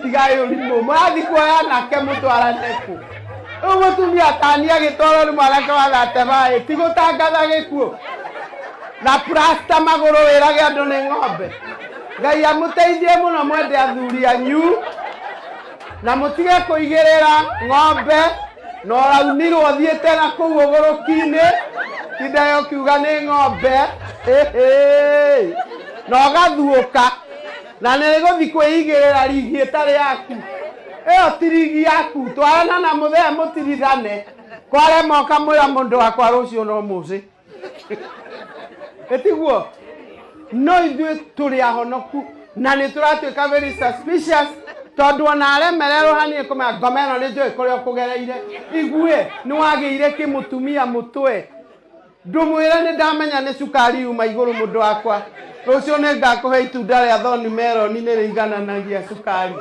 tigayo limo mwathi kuoya nake mutwarane ku umutumia tania gitoro mwanake wathate bae tigutangatha gikuo na plasta maguru wirage andu ni ng'ombe Ngai amuteithie muno mwende athuri anyu na mutige kuigirira ng'ombe no raunirwo thiete na kuu uguruki-ini tindayo kiuga ni ng'ombe no gathuuka na nä gå thi kwä igä rä ra rigi ä tarä yaku ä yo ti rigi yaku twarana na må thea må tirithane kware moka mwä ra må ndå wakwa rå cio no må cä ä tiguo no ithuä tå rä ahonoku na nä tå ratuä ka very suspicious tondå ona aremererwo haniä kå menya ngoma ä no nä njå ä kå rä a å kå gereire iguä nä wagä ire kä må tumia må twe ndå mwä re nä ndamenya nä cukari yuma igå rå må ndå wakwa rå cio nä ngakå he itunda rä a thoni meroni nä rä igananagia cukari